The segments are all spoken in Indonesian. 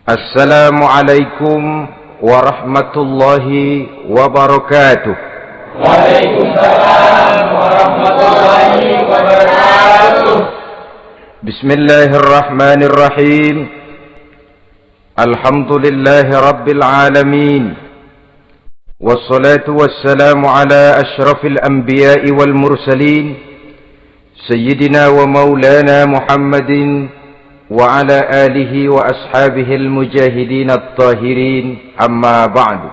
Assalamualaikum warahmatullahi wabarakatuh. Waalaikumsalam warahmatullahi wabarakatuh. Bismillahirrahmanirrahim. Alhamdulillahi rabbil alamin. Wassalatu wassalamu ala ashrafil anbiya'i wal mursalin, Sayyidina wa maulana Muhammadin wa ala alihi wa ashabihi al-mujahidin at-tahirin, amma ba'du.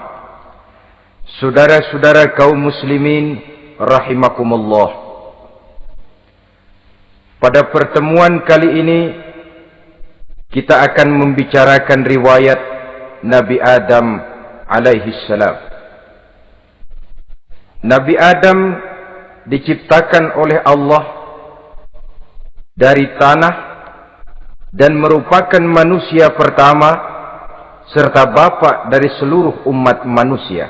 Saudara-saudara kaum muslimin rahimakumullah. Pada pertemuan kali ini kita akan membicarakan riwayat Nabi Adam alaihi salam. Nabi Adam diciptakan oleh Allah dari tanah dan merupakan manusia pertama serta bapa dari seluruh umat manusia.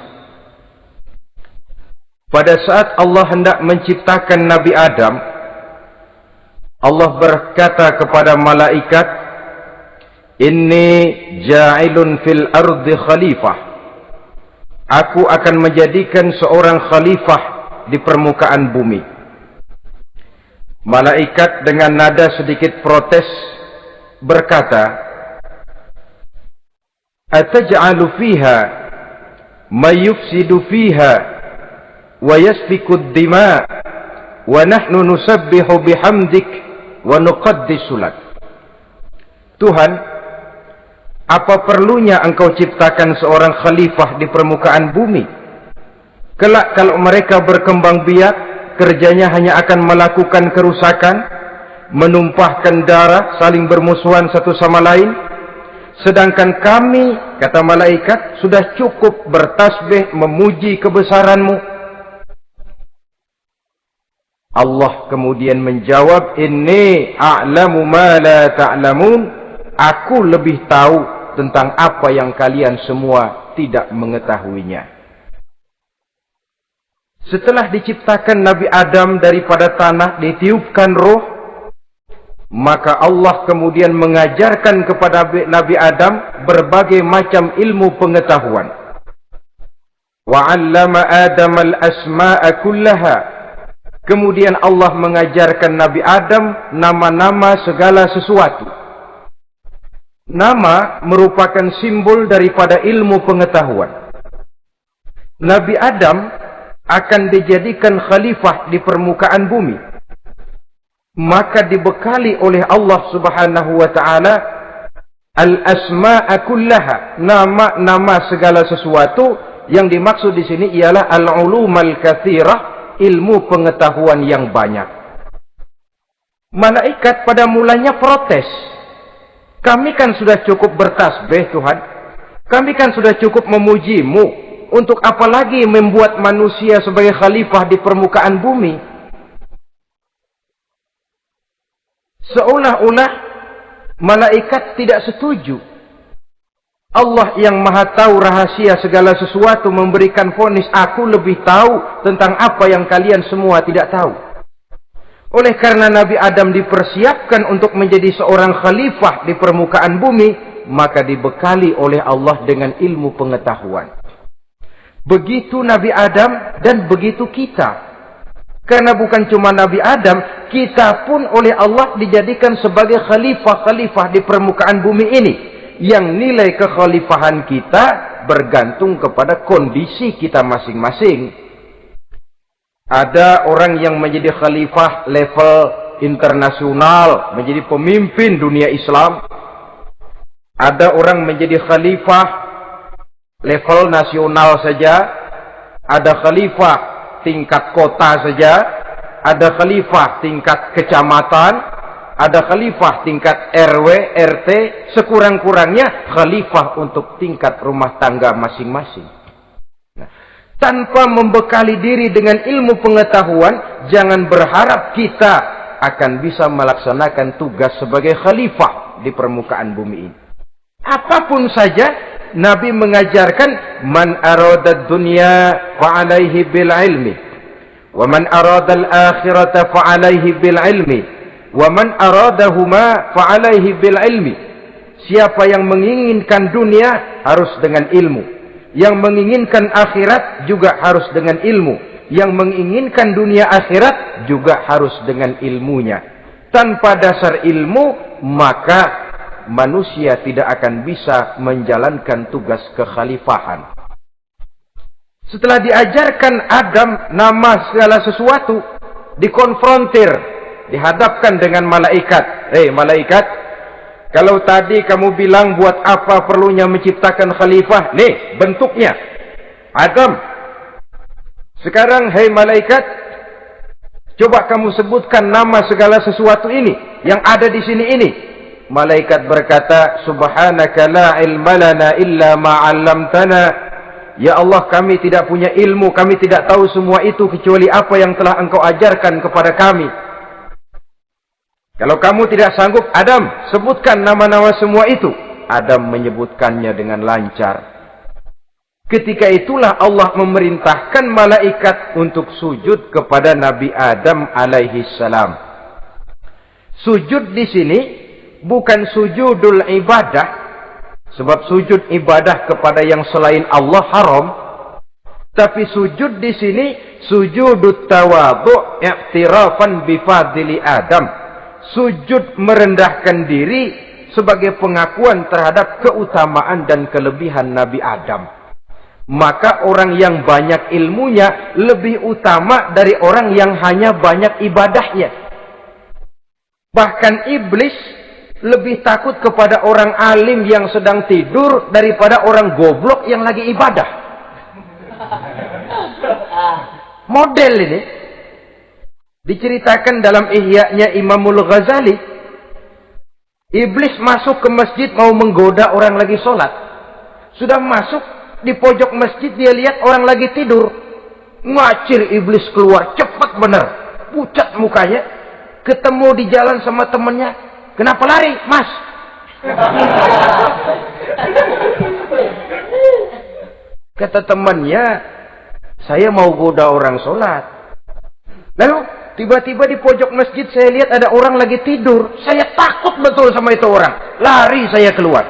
Pada saat Allah hendak menciptakan Nabi Adam, Allah berkata kepada malaikat, "Inni ja'ilun fil ardi khalifah." Aku akan menjadikan seorang khalifah di permukaan bumi. Malaikat dengan nada sedikit protes berkata, "Ataj'alu fiha may yufsidu fiha wa yasfiku ad-dima wa nahnu nusabbihu bihamdik wa nuqaddisu lak." Tuhan, apa perlunya engkau ciptakan seorang khalifah di permukaan bumi? Kelak kalau mereka berkembang biak, kerjanya hanya akan melakukan kerusakan, menumpahkan darah, saling bermusuhan satu sama lain. Sedangkan kami, kata malaikat, sudah cukup bertasbih memuji kebesaranmu. Allah kemudian menjawab, "Inni a'lamu ma la ta'lamun." Aku lebih tahu tentang apa yang kalian semua tidak mengetahuinya. Setelah diciptakan Nabi Adam daripada tanah, ditiupkan roh, maka Allah kemudian mengajarkan kepada Nabi Adam berbagai macam ilmu pengetahuan. Wa 'allama Adam al-asma'a kullaha. Kemudian Allah mengajarkan Nabi Adam nama-nama segala sesuatu. Nama merupakan simbol daripada ilmu pengetahuan. Nabi Adam akan dijadikan khalifah di permukaan bumi, maka dibekali oleh Allah Subhanahu wa taala al-asma'a kullaha, nama-nama segala sesuatu. Yang dimaksud di sini ialah al-ulumal katsirah, ilmu pengetahuan yang banyak. Malaikat pada mulanya protes. Kami kan sudah cukup bertasbih Tuhan. Kami kan sudah cukup memujimu. Untuk apa lagi membuat manusia sebagai khalifah di permukaan bumi? Seolah-olah malaikat tidak setuju. Allah yang maha tahu rahasia segala sesuatu memberikan vonis, aku lebih tahu tentang apa yang kalian semua tidak tahu. Oleh karena Nabi Adam dipersiapkan untuk menjadi seorang khalifah di permukaan bumi, maka dibekali oleh Allah dengan ilmu pengetahuan. Begitu Nabi Adam dan begitu kita. Karena bukan cuma Nabi Adam, kita pun oleh Allah dijadikan sebagai khalifah-khalifah di permukaan bumi ini. Yang nilai kekhalifahan kita bergantung kepada kondisi kita masing-masing. Ada orang yang menjadi khalifah level internasional, menjadi pemimpin dunia Islam. Ada orang menjadi khalifah level nasional saja. Ada khalifah tingkat kota saja, ada khalifah tingkat kecamatan, ada khalifah tingkat RW, RT, sekurang-kurangnya khalifah untuk tingkat rumah tangga masing-masing. Nah, tanpa membekali diri dengan ilmu pengetahuan, jangan berharap kita akan bisa melaksanakan tugas sebagai khalifah di permukaan bumi ini. Apapun saja, Nabi mengajarkan, man arada dunya fa alaihi bil ilmi, wa man arada al akhirata fa alaihi bil ilmi, wa man aradahuma fa alaihi bil ilmi. Siapa yang menginginkan dunia harus dengan ilmu. Yang menginginkan akhirat juga harus dengan ilmu. Yang menginginkan dunia akhirat juga harus dengan ilmunya. Tanpa dasar ilmu, maka manusia tidak akan bisa menjalankan tugas kekhalifahan. Setelah diajarkan Adam nama segala sesuatu, dikonfrontir, dihadapkan dengan malaikat. Malaikat, kalau tadi kamu bilang buat apa perlunya menciptakan khalifah? Nih bentuknya, Adam. Sekarang, malaikat, coba kamu sebutkan nama segala sesuatu ini yang ada di sini ini. Malaikat berkata, Subhanaka la ilma lana illa ma 'allamtana. Ya Allah, kami tidak punya ilmu, kami tidak tahu semua itu kecuali apa yang telah Engkau ajarkan kepada kami. Kalau kamu tidak sanggup, Adam, sebutkan nama-nama semua itu. Adam menyebutkannya dengan lancar. Ketika itulah Allah memerintahkan malaikat untuk sujud kepada Nabi Adam alaihi salam. Sujud di sini bukan sujudul ibadah, sebab sujud ibadah kepada yang selain Allah haram. Tapi sujud di sini sujudut tawadhu' i'tirafan bi fadli Adam. Sujud merendahkan diri sebagai pengakuan terhadap keutamaan dan kelebihan Nabi Adam. Maka orang yang banyak ilmunya lebih utama dari orang yang hanya banyak ibadahnya. Bahkan iblis lebih takut kepada orang alim yang sedang tidur daripada orang goblok yang lagi ibadah. Model ini diceritakan dalam Ihya-nya Imamul Ghazali. Iblis masuk ke masjid mau menggoda orang lagi sholat. Sudah masuk di pojok masjid, dia lihat orang lagi tidur. Ngacir iblis keluar, cepat bener, pucat mukanya. Ketemu di jalan sama temennya. Kenapa lari, Mas? Kata temannya, saya mau goda orang sholat. Lalu tiba-tiba di pojok masjid saya lihat ada orang lagi tidur. Saya takut betul sama itu orang. Lari saya keluar.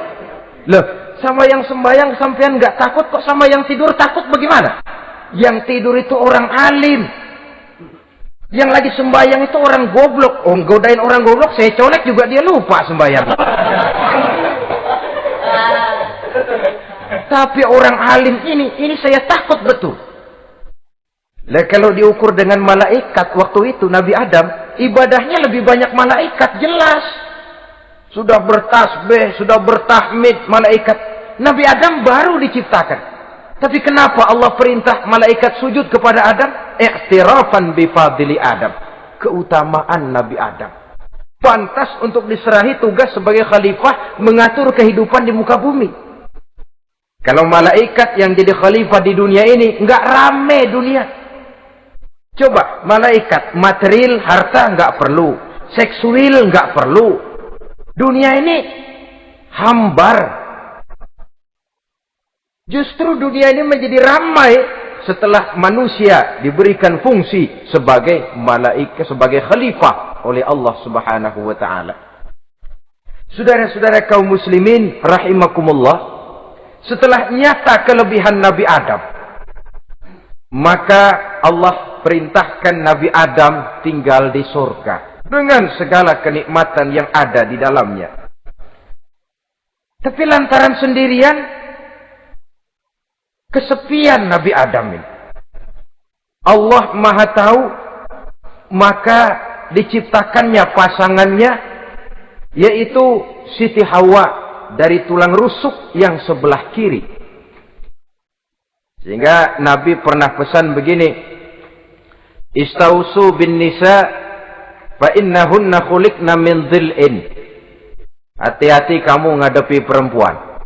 Loh, sama yang sembahyang sampean nggak takut, kok sama yang tidur takut bagaimana? Yang tidur itu orang alim. Yang lagi sembahyang itu orang goblok. Godain orang goblok, saya colek juga dia lupa sembahyang. Tapi orang alim ini saya takut betul. Lah kalau diukur dengan malaikat waktu itu Nabi Adam, ibadahnya lebih banyak malaikat, jelas. Sudah bertasbih, sudah bertahmid malaikat. Nabi Adam baru diciptakan. Tapi kenapa Allah perintah malaikat sujud kepada Adam? I'tirafan bi fadli Adam. Keutamaan Nabi Adam. Pantas untuk diserahi tugas sebagai khalifah mengatur kehidupan di muka bumi. Kalau malaikat yang jadi khalifah di dunia ini, enggak rame dunia. Coba, malaikat material, harta enggak perlu. Seksual enggak perlu. Dunia ini hambar. Justru dunia ini menjadi ramai setelah manusia diberikan fungsi sebagai malaikat, sebagai khalifah oleh Allah Subhanahu wa taala. Saudara-saudara kaum muslimin rahimakumullah, setelah nyata kelebihan Nabi Adam, maka Allah perintahkan Nabi Adam tinggal di surga dengan segala kenikmatan yang ada di dalamnya. Tapi lantaran sendirian, kesepian Nabi Adam ini. Allah Maha Tahu, maka diciptakannya pasangannya, yaitu Siti Hawa dari tulang rusuk yang sebelah kiri. Sehingga Nabi pernah pesan begini, Istausu bin nisa fa innahunna khuliqna min dhil'in. Hati-hati kamu ngadepi perempuan.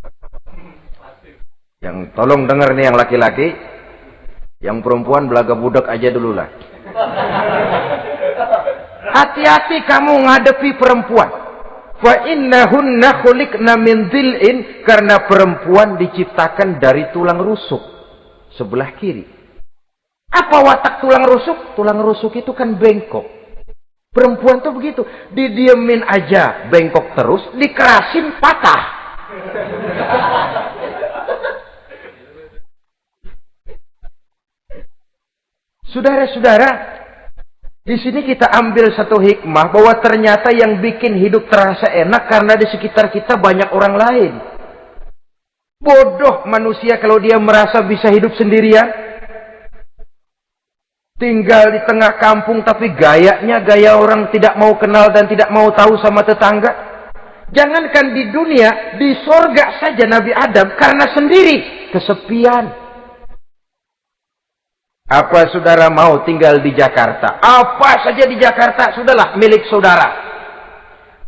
Yang tolong dengar nih yang laki-laki, yang perempuan belaga budak aja dulu lah. Hati-hati kamu ngadepi perempuan. Fa innahunna khuliqna min dhil'in, karena perempuan diciptakan dari tulang rusuk sebelah kiri. Apa watak tulang rusuk? Tulang rusuk itu kan bengkok. Perempuan tuh begitu, didiemin aja bengkok terus, dikerasin patah. Saudara-saudara, di sini kita ambil satu hikmah bahwa ternyata yang bikin hidup terasa enak karena di sekitar kita banyak orang lain. Bodoh manusia kalau dia merasa bisa hidup sendirian. Tinggal di tengah kampung tapi gayanya gaya orang tidak mau kenal dan tidak mau tahu sama tetangga. Jangankan di dunia, di sorga saja Nabi Adam karena sendiri, kesepian. Apa saudara mau tinggal di Jakarta? Apa saja di Jakarta, sudahlah milik saudara.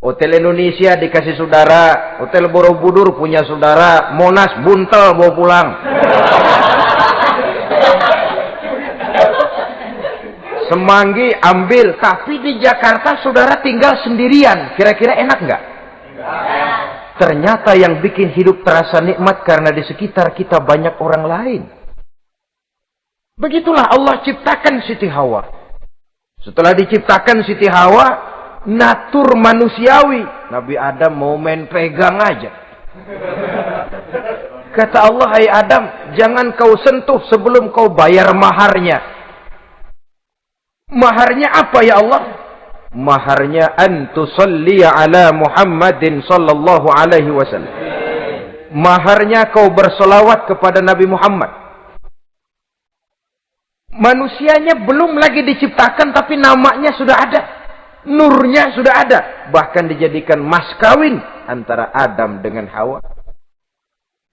Hotel Indonesia dikasih saudara, Hotel Borobudur punya saudara, Monas buntel bawa pulang. Semanggi ambil, tapi di Jakarta saudara tinggal sendirian. Kira-kira enak nggak? Ternyata yang bikin hidup terasa nikmat karena di sekitar kita banyak orang lain. Begitulah Allah ciptakan Siti Hawa. Setelah diciptakan Siti Hawa, natur manusiawi. Nabi Adam mau main pegang aja. Kata Allah, hai Adam, jangan kau sentuh sebelum kau bayar maharnya. Maharnya apa ya Allah? Maharnya an tusalliya ala Muhammadin sallallahu alaihi wasallam. Maharnya kau berselawat kepada Nabi Muhammad. Manusianya belum lagi diciptakan tapi namanya sudah ada. Nurnya sudah ada. Bahkan dijadikan mas kawin antara Adam dengan Hawa.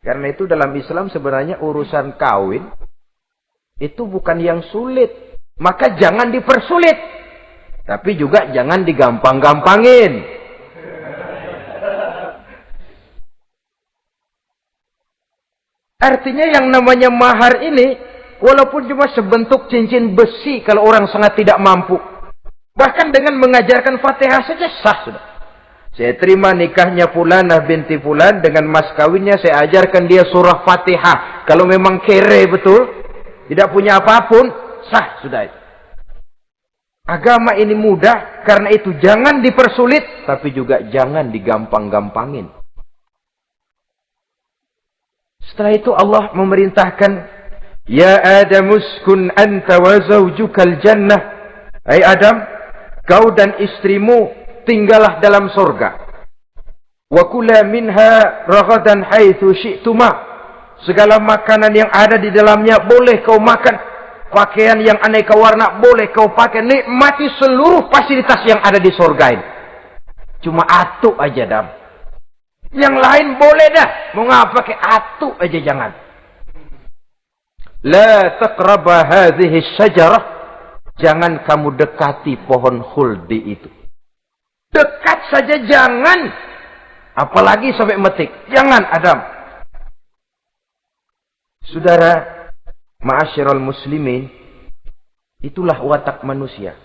Karena itu dalam Islam sebenarnya urusan kawin itu bukan yang sulit. Maka jangan dipersulit. Tapi juga jangan digampang-gampangin. Artinya yang namanya mahar ini, walaupun cuma sebentuk cincin besi kalau orang sangat tidak mampu. Bahkan dengan mengajarkan Fatihah saja sah sudah. Saya terima nikahnya Fulanah binti Fulan dengan mas kawinnya saya ajarkan dia surah Fatihah. Kalau memang kere betul, tidak punya apapun, sah sudah itu. Agama ini mudah, karena itu jangan dipersulit, tapi juga jangan digampang-gampangin. Setelah itu Allah memerintahkan, Ya Adam uskun anta wa zawjukal jannah. Hai Adam, kau dan istrimu tinggallah dalam surga. Wa kula minha ragadan haitsu syi'tuma. Segala makanan yang ada di dalamnya boleh kau makan. Pakaian yang aneka warna boleh kau pakai. Nikmati seluruh fasilitas yang ada di surga ini. Cuma atu aja Adam. Yang lain boleh dah. Mau ngapa pakai atu aja jangan. La taqraba hadhihi syajarah. Jangan kamu dekati pohon khuldi itu. Dekat saja jangan. Apalagi sampai metik. Jangan Adam. Saudara, ma'asyiral muslimin, itulah watak manusia.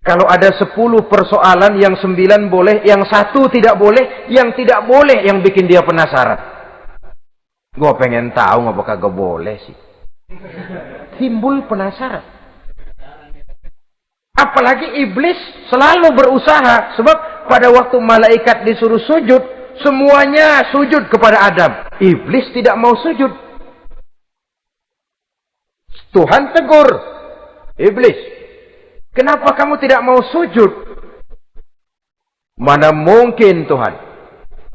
Kalau ada 10 persoalan, yang 9 boleh, yang 1 tidak boleh, yang tidak boleh yang bikin dia penasaran. Gua pengen tahu ngapa kagak boleh sih. Timbul penasaran. Apalagi iblis selalu berusaha. Sebab pada waktu malaikat disuruh sujud, semuanya sujud kepada Adam. Iblis tidak mau sujud. Tuhan tegur iblis. Kenapa kamu tidak mau sujud? Mana mungkin Tuhan.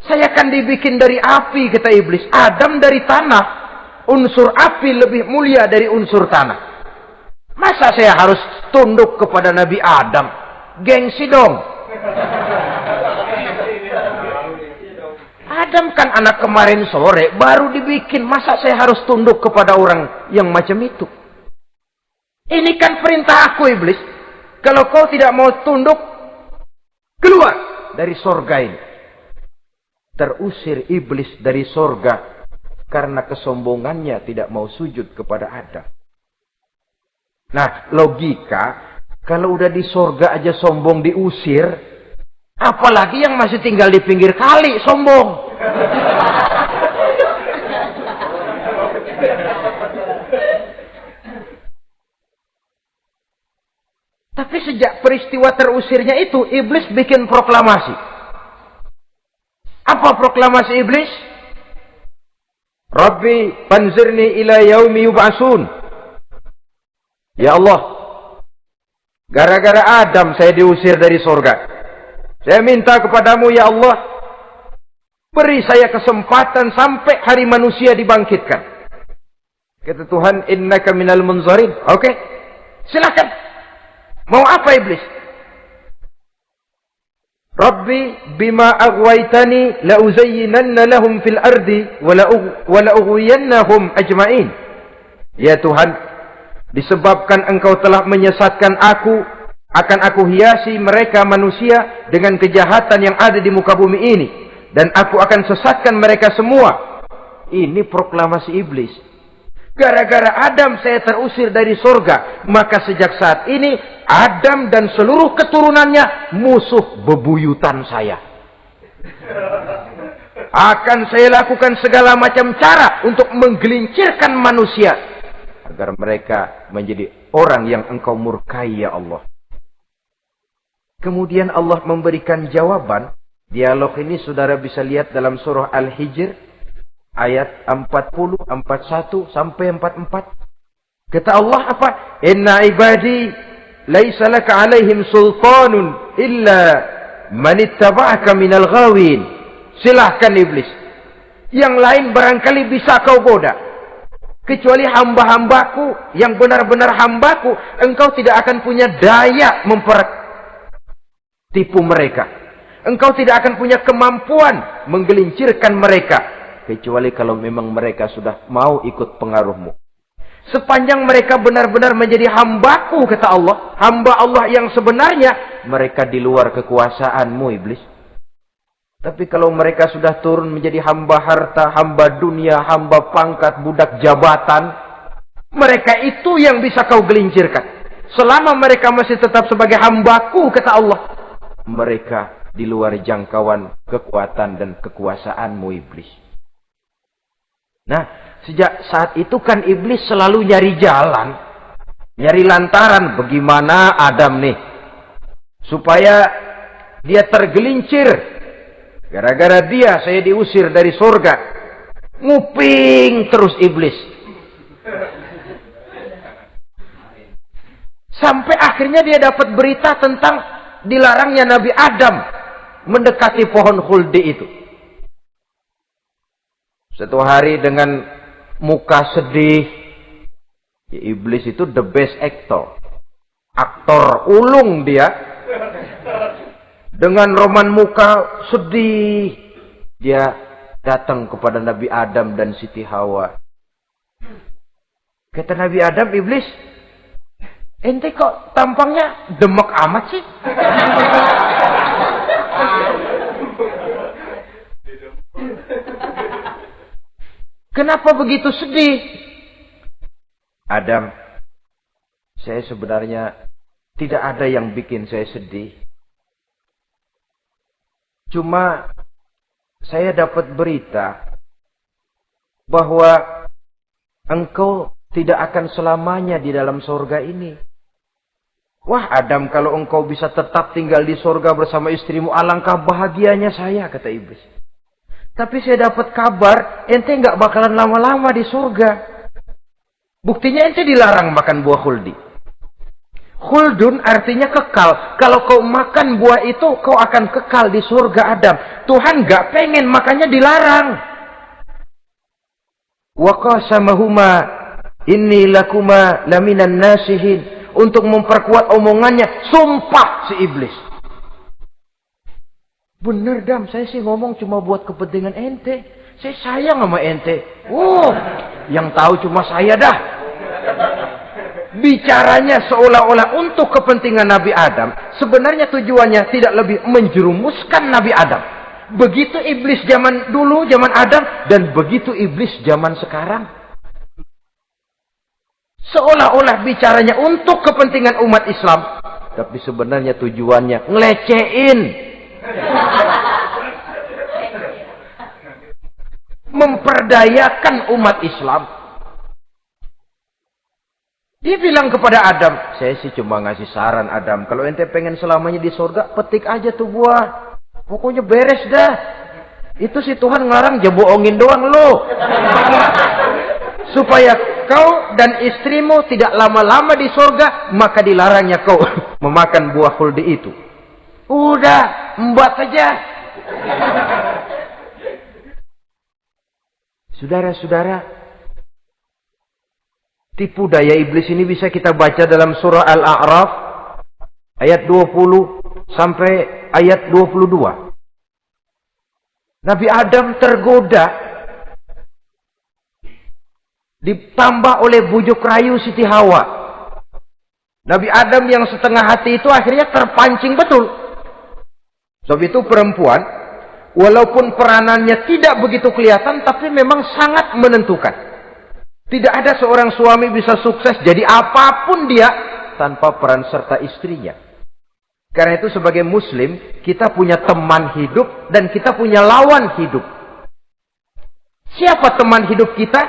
Saya kan dibikin dari api, kata iblis. Adam dari tanah. Unsur api lebih mulia dari unsur tanah. Masa saya harus tunduk kepada Nabi Adam? Gengsi dong. Adam kan anak kemarin sore, baru dibikin. Masa saya harus tunduk kepada orang yang macam itu? Ini kan perintah aku iblis. Kalau kau tidak mau tunduk, keluar dari sorga ini. Terusir iblis dari sorga karena kesombongannya tidak mau sujud kepada Adam. Nah, logika, kalau udah di sorga aja sombong diusir, apalagi yang masih tinggal di pinggir kali sombong. Tapi sejak peristiwa terusirnya itu, iblis bikin proklamasi. Apa proklamasi iblis? Rabbi panzirni ila yaumi yub'asun. Ya Allah, gara-gara Adam saya diusir dari surga. Saya minta kepadamu ya Allah, beri saya kesempatan sampai hari manusia dibangkitkan. Kata Tuhan, innaka minal munzarin. Oke, silakan. Mau apa iblis? Rabbi bima aghwaytani la uzayyinanna lahum fil ardi wa la ughwiyannahum ajma'in. Ya Tuhan, disebabkan engkau telah menyesatkan aku, akan aku hiasi mereka manusia dengan kejahatan yang ada di muka bumi ini, dan aku akan sesatkan mereka semua. Ini proklamasi iblis. Gara-gara Adam saya terusir dari surga, maka sejak saat ini Adam dan seluruh keturunannya musuh bebuyutan saya. Akan saya lakukan segala macam cara untuk menggelincirkan manusia agar mereka menjadi orang yang engkau murkai ya Allah. Kemudian Allah memberikan jawaban. Dialog ini saudara bisa lihat dalam surah Al-Hijr ayat 40, 41 sampai 44. Kata Allah apa? Inna ibadi laisa laka alaihim sultanun illa man ittaba'aka minal ghawin. Silahkan iblis. Yang lain barangkali bisa kau goda. Kecuali hamba-hambaku yang benar-benar hambaku, engkau tidak akan punya daya mempertipu mereka. Engkau tidak akan punya kemampuan menggelincirkan mereka. Kecuali kalau memang mereka sudah mau ikut pengaruhmu. Sepanjang mereka benar-benar menjadi hambaku, kata Allah. Hamba Allah yang sebenarnya, mereka di luar kekuasaanmu, iblis. Tapi kalau mereka sudah turun menjadi hamba harta, hamba dunia, hamba pangkat, budak jabatan, mereka itu yang bisa kau gelincirkan. Selama mereka masih tetap sebagai hambaku, kata Allah, mereka di luar jangkauan kekuatan dan kekuasaanmu, iblis. Nah, sejak saat itu kan iblis selalu nyari jalan, nyari lantaran bagaimana Adam nih supaya dia tergelincir. Gara-gara dia saya diusir dari surga. Nguping terus iblis. Sampai akhirnya dia dapat berita tentang dilarangnya Nabi Adam mendekati pohon khuldi itu. Satu hari dengan muka sedih, ya, iblis itu the best actor. Aktor ulung dia. Dengan roman muka sedih, dia datang kepada Nabi Adam dan Siti Hawa. Kata Nabi Adam, iblis, ente kok tampangnya demek amat sih? Kenapa begitu sedih? Adam, saya sebenarnya tidak ada yang bikin saya sedih. Cuma saya dapat berita bahwa engkau tidak akan selamanya di dalam surga ini. Wah Adam, kalau engkau bisa tetap tinggal di surga bersama istrimu, alangkah bahagianya saya, kata iblis. Tapi saya dapat kabar, ente nggak bakalan lama-lama di surga. Buktinya ente dilarang makan buah khuldi. Khuldun artinya kekal. Kalau kau makan buah itu, kau akan kekal di surga Adam. Tuhan nggak pengen, makanya dilarang. Wa qasamahuma inni lakuma laminan nasihin. Untuk memperkuat omongannya, sumpah si iblis. Bener Dam, saya sih ngomong cuma buat kepentingan ente. Saya sayang sama ente. Yang tahu cuma saya dah. Bicaranya seolah-olah untuk kepentingan Nabi Adam. Sebenarnya tujuannya tidak lebih menjerumuskan Nabi Adam. Begitu iblis zaman dulu, zaman Adam. Dan begitu iblis zaman sekarang. Seolah-olah bicaranya untuk kepentingan umat Islam. Tapi sebenarnya tujuannya ngelecehin. Memperdayakan umat Islam. Dia bilang kepada Adam, saya sih cuma ngasih saran Adam, kalau ente pengen selamanya di surga, petik aja tuh buah. Pokoknya beres dah. Itu si Tuhan ngelarang bohongin doang lo. Supaya kau dan istrimu tidak lama-lama di surga, maka dilarangnya kau memakan buah khuldi itu. Udah, embat saja. Saudara-saudara, tipu daya iblis ini bisa kita baca dalam surah Al-A'raf ayat 20 sampai ayat 22. Nabi Adam tergoda, ditambah oleh bujuk rayu Siti Hawa. Nabi Adam yang setengah hati itu akhirnya terpancing betul. Sebab itu perempuan, walaupun peranannya tidak begitu kelihatan, tapi memang sangat menentukan. Tidak ada seorang suami bisa sukses jadi apapun dia tanpa peran serta istrinya. Karena itu sebagai muslim, kita punya teman hidup dan kita punya lawan hidup. Siapa teman hidup kita?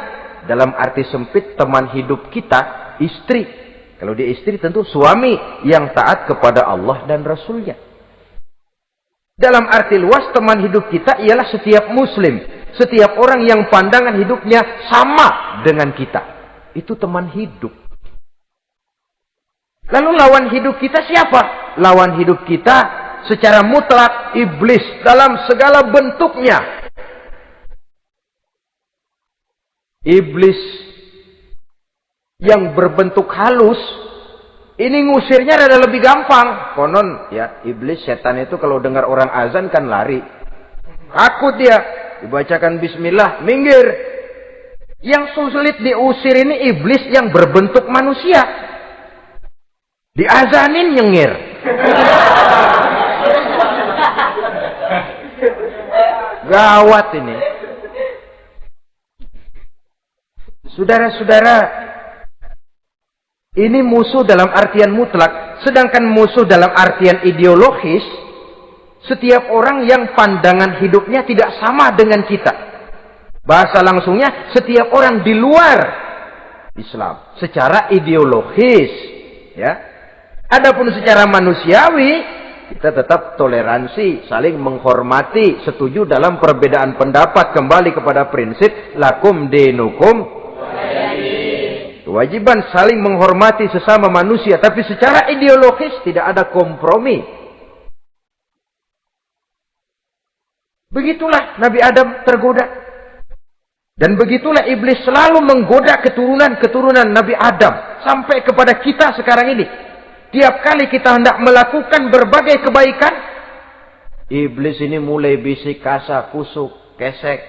Dalam arti sempit, teman hidup kita, istri. Kalau dia istri tentu suami yang taat kepada Allah dan Rasulnya. Dalam arti luas, teman hidup kita ialah setiap muslim. Setiap orang yang pandangan hidupnya sama dengan kita. Itu teman hidup. Lalu lawan hidup kita siapa? Lawan hidup kita secara mutlak iblis dalam segala bentuknya. Iblis yang berbentuk halus, ini ngusirnya rada lebih gampang. Konon ya, iblis setan itu kalau dengar orang azan kan lari. Takut dia. Dibacakan bismillah, minggir. Yang sulit diusir ini iblis yang berbentuk manusia. Diazanin nyengir. Gawat ini. Saudara-saudara, ini musuh dalam artian mutlak. Sedangkan musuh dalam artian ideologis, setiap orang yang pandangan hidupnya tidak sama dengan kita. Bahasa langsungnya, setiap orang di luar Islam secara ideologis, ya. Adapun secara manusiawi, kita tetap toleransi, saling menghormati, setuju dalam perbedaan pendapat, kembali kepada prinsip lakum dinukum. Kewajiban saling menghormati sesama manusia, tapi secara ideologis tidak ada kompromi. Begitulah Nabi Adam tergoda. Dan begitulah iblis selalu menggoda keturunan-keturunan Nabi Adam sampai kepada kita sekarang ini. Tiap kali kita hendak melakukan berbagai kebaikan, iblis ini mulai bisik kasar, kusuk, kesek.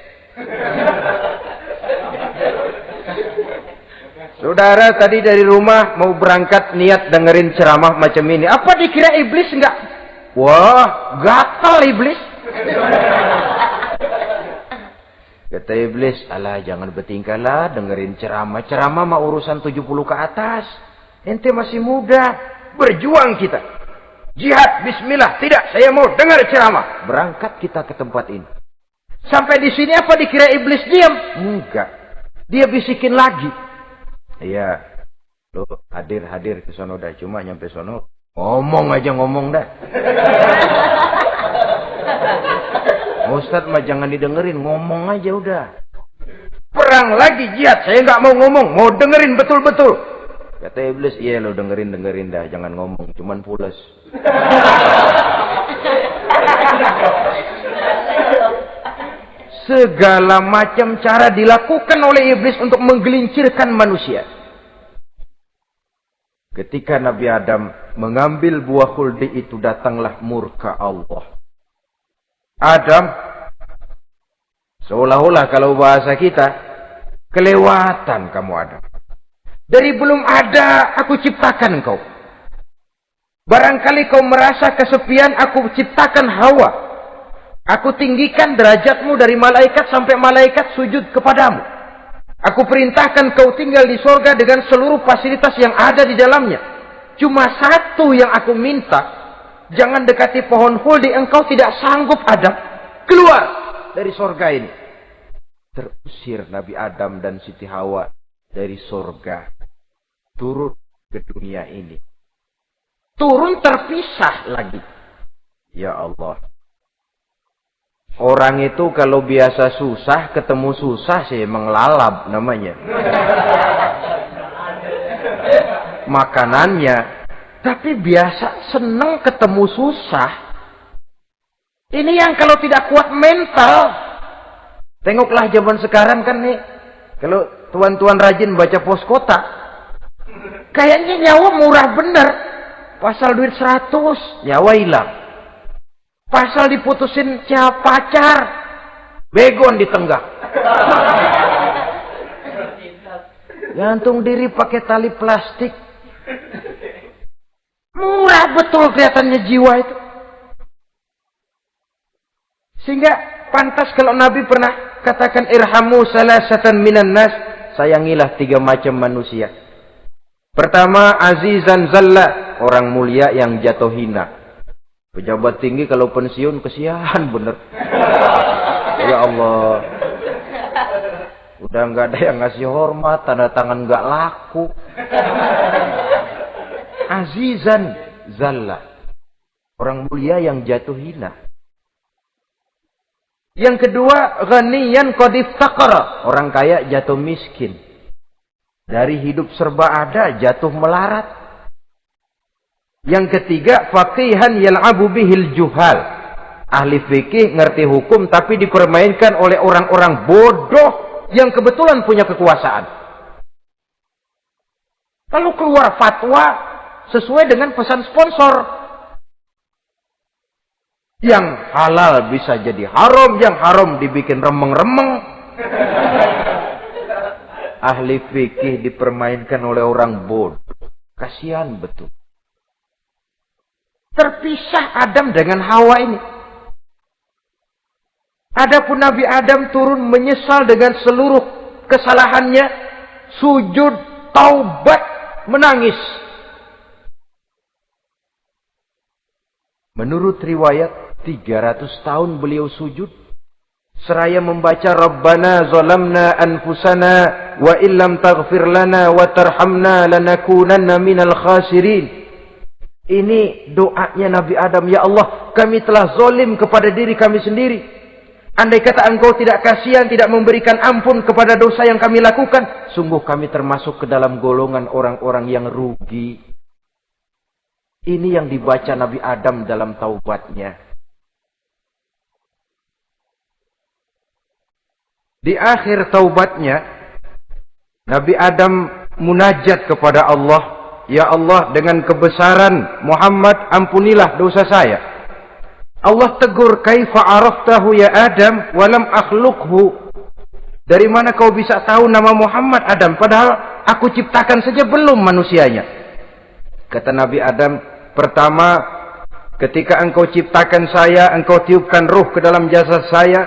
Saudara tadi dari rumah mau berangkat niat dengerin ceramah macam ini. Apa dikira iblis enggak? Wah, gatal iblis. Kata iblis, alah jangan bertingkah lah dengerin ceramah. Ceramah mah urusan 70 ke atas. Ente masih muda. Berjuang kita. Jihad, bismillah. Tidak, saya mau dengar ceramah. Berangkat kita ke tempat ini. Sampai di sini apa dikira iblis diam? Enggak. Dia bisikin lagi. Iya. Lo hadir ke sono dah. Cuma nyampe sono. Ngomong aja ngomong dah. Ustadz mah jangan didengerin. Ngomong aja udah. Perang lagi jihad. Saya nggak mau ngomong. Mau dengerin betul-betul. Kata iblis, iya lo dengerin dah, jangan ngomong, cuman pules. Segala macam cara dilakukan oleh iblis untuk menggelincirkan manusia. Ketika Nabi Adam mengambil buah khuldi itu, datanglah murka Allah. Adam, seolah-olah kalau bahasa kita, kelewatan kamu Adam. Dari belum ada, aku ciptakan engkau. Barangkali kau merasa kesepian, aku ciptakan Hawa. Aku tinggikan derajatmu dari malaikat sampai malaikat sujud kepadamu. Aku perintahkan kau tinggal di surga dengan seluruh fasilitas yang ada di dalamnya. Cuma satu yang aku minta, jangan dekati pohon khuldi, engkau tidak sanggup Adam. Keluar dari surga ini. Terusir Nabi Adam dan Siti Hawa dari surga. Turun ke dunia ini. Turun terpisah lagi. Ya Allah. Orang itu kalau biasa susah, ketemu susah sih menglalap namanya. Makanannya. Tapi biasa seneng ketemu susah. Ini yang kalau tidak kuat mental. Tengoklah zaman sekarang kan nih. Kalau tuan-tuan rajin baca pos kota. Kayaknya nyawa murah bener. Pasal duit 100, nyawa hilang. Pasal diputusin pacar, begon ditenggak. Gantung diri pakai tali plastik. Murah betul kelihatannya jiwa itu. Sehingga pantas kalau Nabi pernah katakan irhamu salasatan minan nas, sayangilah 3 macam manusia. Pertama, azizan zalla, orang mulia yang jatuh hina. Pejabat tinggi kalau pensiun kesian bener. Ya Allah. Udah nggak ada yang ngasih hormat, tanda tangan nggak laku. Azizan zalla. Orang mulia yang jatuh hina. Yang kedua, ghaniyan qad iftaqara. Orang kaya jatuh miskin. Dari hidup serba ada jatuh melarat. Yang ketiga, faqihan yal'abu bihil juhal. Ahli fikih ngerti hukum tapi dipermainkan oleh orang-orang bodoh yang kebetulan punya kekuasaan. Lalu keluar fatwa sesuai dengan pesan sponsor. Yang halal bisa jadi haram, yang haram dibikin remeng-remeng. Ahli fikih dipermainkan oleh orang bodoh. Kasihan betul. Terpisah Adam dengan Hawa ini. Adapun Nabi Adam turun menyesal dengan seluruh kesalahannya, sujud, taubat, menangis. Menurut riwayat 300 tahun beliau sujud seraya membaca Rabbana zalamna anfusana wa illam taghfir lana wa tarhamna lanakunanna minal khasirin. Ini doanya Nabi Adam. Ya Allah, kami telah zalim kepada diri kami sendiri. Andai kata Engkau tidak kasihan, tidak memberikan ampun kepada dosa yang kami lakukan, sungguh kami termasuk ke dalam golongan orang-orang yang rugi. Ini yang dibaca Nabi Adam dalam taubatnya. Di akhir taubatnya, Nabi Adam munajat kepada Allah. Ya Allah, dengan kebesaran Muhammad, ampunilah dosa saya. Allah tegur, kaifa araftahu ya Adam walam akhluqhu. Dari mana kau bisa tahu nama Muhammad Adam, padahal aku ciptakan saja belum manusianya. Kata Nabi Adam, pertama, ketika engkau ciptakan saya, engkau tiupkan ruh ke dalam jasad saya,